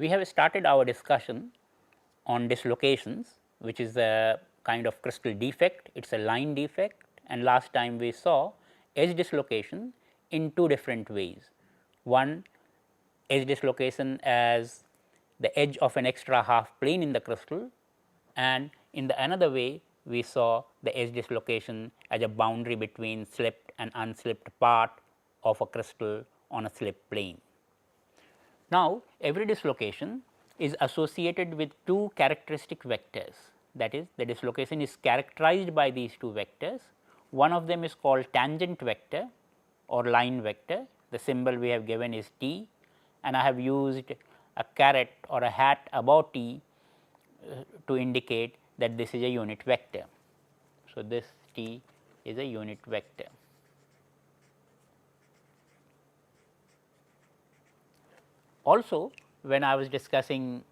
We have started our discussion on dislocations, which is a kind of crystal defect, it is a line defect, and last time we saw edge dislocation in two different ways. One, edge dislocation as the edge of an extra half plane in the crystal, and in the another way we saw the edge dislocation as a boundary between slipped and unslipped part of a crystal on a slip plane. Now, every dislocation is associated with two characteristic vectors, that is, the dislocation is characterized by these two vectors. One of them is called tangent vector or line vector, the symbol we have given is T, and I have used a caret or a hat above T to indicate that this is a unit vector. So, this T is a unit vector. Also, when I was discussing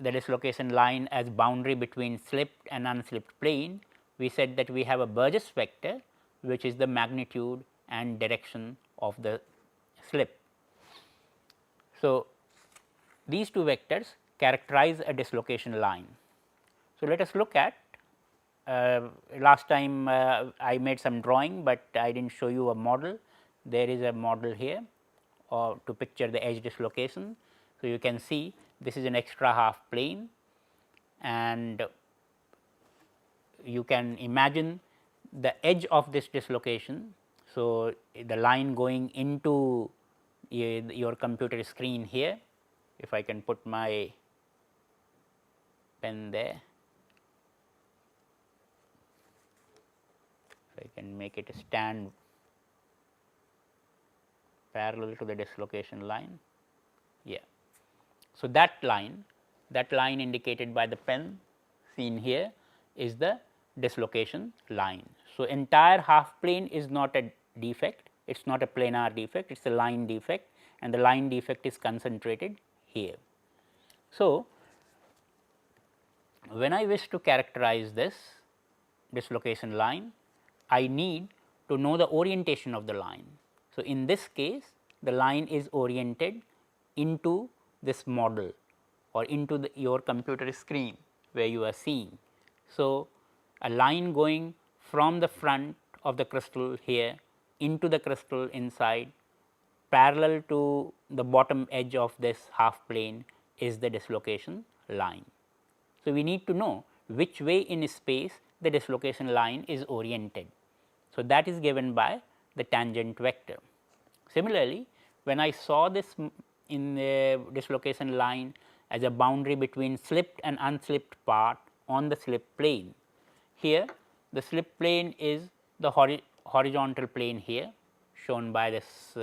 the dislocation line as boundary between slipped and unslipped plane, we said that we have a Burgess vector, which is the magnitude and direction of the slip. So, these two vectors characterize a dislocation line. So, let us look at last time I made some drawing, but I did not show you a model. There is a model here to picture the edge dislocation. So, you can see this is an extra half plane, and you can imagine the edge of this dislocation. So, the line going into your computer screen here, if I can put my pen there, if I can make it stand parallel to the dislocation line. Yeah. So, that line indicated by the pen seen here is the dislocation line. So, entire half plane is not a defect, it is not a planar defect, it is a line defect, and the line defect is concentrated here. So, when I wish to characterize this dislocation line, I need to know the orientation of the line. So, in this case the line is oriented into this model or into your computer screen where you are seeing. So, a line going from the front of the crystal here into the crystal inside parallel to the bottom edge of this half plane is the dislocation line. So, we need to know which way in space the dislocation line is oriented. So, that is given by the tangent vector. Similarly, when I saw this in the dislocation line as a boundary between slipped and unslipped part on the slip plane, here the slip plane is the horizontal plane here shown by this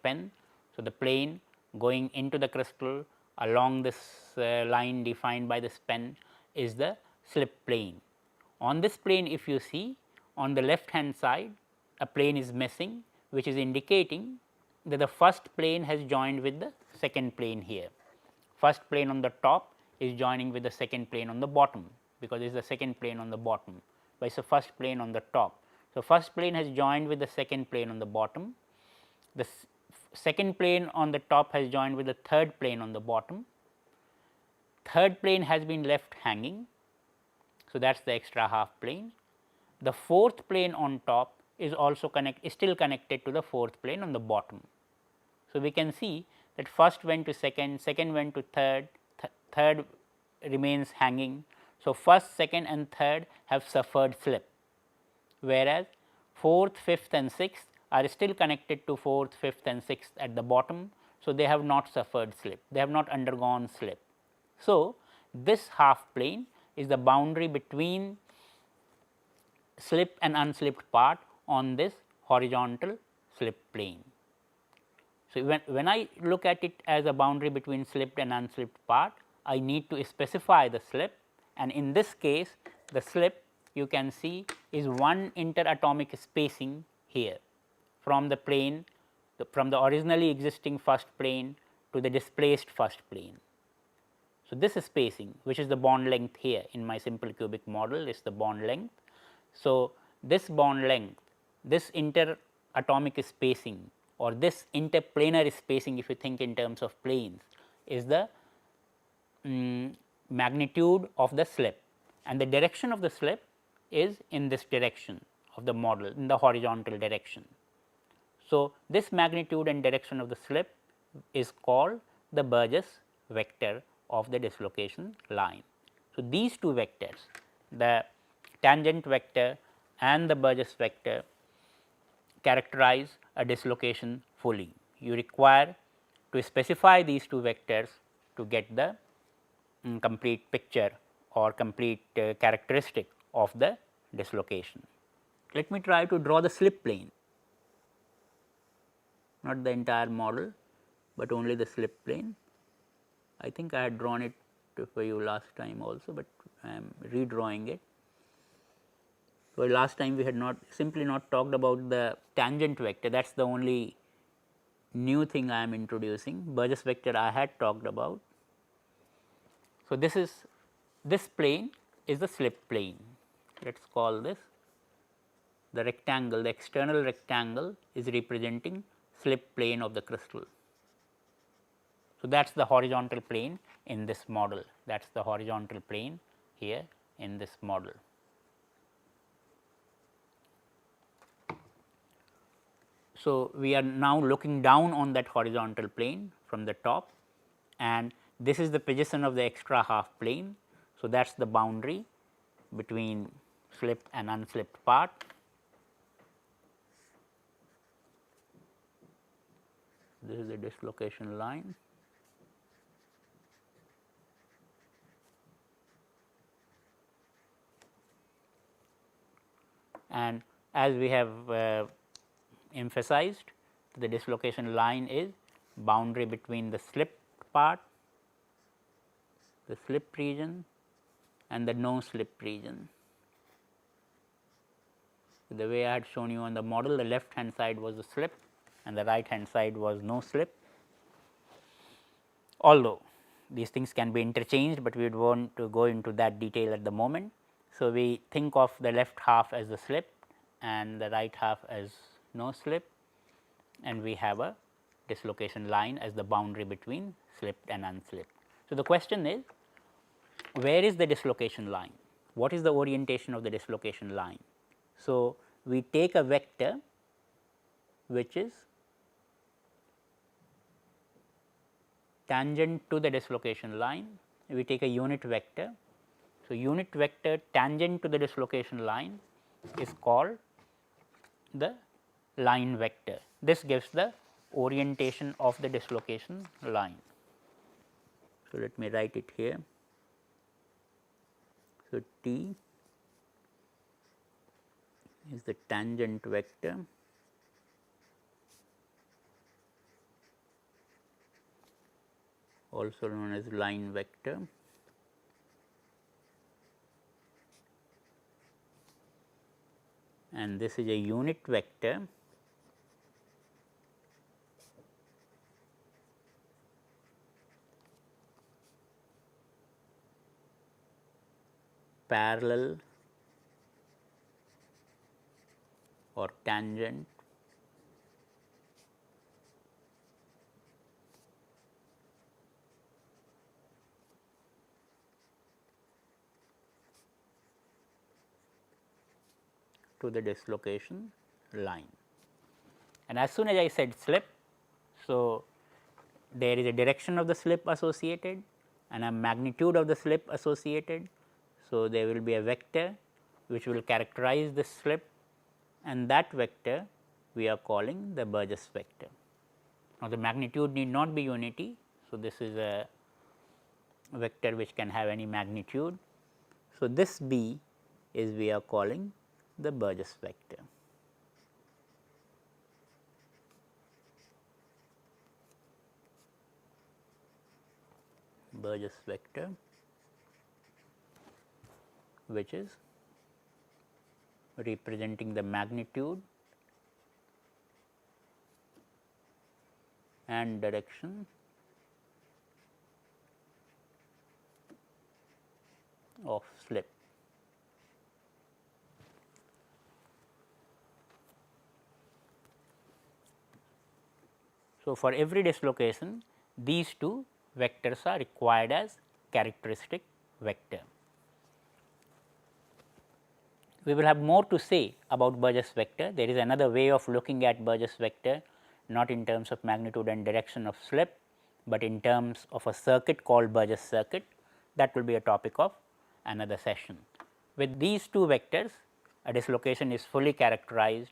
pen. So, the plane going into the crystal along this line defined by this pen is the slip plane. On this plane, if you see, on the left hand side a plane is missing, which is indicating that the first plane has joined with the second plane here. First plane on the top is joining with the second plane on the bottom, because it is the second plane on the bottom, but it is the first plane on the top. So, first plane has joined with the second plane on the bottom, the second plane on the top has joined with the third plane on the bottom, third plane has been left hanging. So, that is the extra half plane. The fourth plane on top is also still connected to the fourth plane on the bottom. So, we can see that first went to second, second went to third, third remains hanging. So, first, second and third have suffered slip, whereas fourth, fifth and sixth are still connected to fourth, fifth and sixth at the bottom. So, they have not suffered slip, they have not undergone slip. So, this half plane is the boundary between slip and unslipped part on this horizontal slip plane. So, when I look at it as a boundary between slipped and unslipped part, I need to specify the slip, and in this case the slip you can see is one interatomic spacing here from the plane, from the originally existing first plane to the displaced first plane. So, this spacing, which is the bond length here in my simple cubic model, is the bond length. So, this bond length, this interatomic spacing or this interplanar spacing, if you think in terms of planes, is the magnitude of the slip, and the direction of the slip is in this direction of the model, in the horizontal direction. So, this magnitude and direction of the slip is called the Burgess vector of the dislocation line. So, these two vectors, the tangent vector and the Burgess vector, characterize a dislocation fully. You require to specify these two vectors to get the complete picture or complete characteristic of the dislocation. Let me try to draw the slip plane, not the entire model, but only the slip plane. I think I had drawn it for you last time also, but I am redrawing it. So, last time we had simply not talked about the tangent vector, that is the only new thing I am introducing. Burgess vector I had talked about. So, this plane is the slip plane. Let us call this the rectangle, the external rectangle is representing slip plane of the crystal. So, that is the horizontal plane in this model, that is the horizontal plane here in this model. So, we are now looking down on that horizontal plane from the top, and this is the position of the extra half plane. So, that is the boundary between slipped and unslipped part. This is the dislocation line. And as we have emphasized, the dislocation line is boundary between the slipped part, the slip region, and the no slip region. The way I had shown you on the model, the left hand side was the slip and the right hand side was no slip, although these things can be interchanged, but we would want to go into that detail at the moment. So, we think of the left half as the slip and the right half as no slip, and we have a dislocation line as the boundary between slipped and unslipped. So, the question is, where is the dislocation line? What is the orientation of the dislocation line? So, we take a vector which is tangent to the dislocation line, we take a unit vector. So, unit vector tangent to the dislocation line is called the line vector. This gives the orientation of the dislocation line. So, let me write it here. So, T is the tangent vector also known as line vector, and this is a unit vector parallel or tangent to the dislocation line. And as soon as I said slip, so there is a direction of the slip associated and a magnitude of the slip associated. So, there will be a vector which will characterize this slip, and that vector we are calling the Burgess vector. Now, the magnitude need not be unity. So, this is a vector which can have any magnitude. So, this B is we are calling the Burgess vector. Burgess vector, which is representing the magnitude and direction of slip. So, for every dislocation, these two vectors are required as characteristic vector. We will have more to say about Burgess vector. There is another way of looking at Burgess vector, not in terms of magnitude and direction of slip, but in terms of a circuit called Burgess circuit. That will be a topic of another session. With these two vectors, a dislocation is fully characterized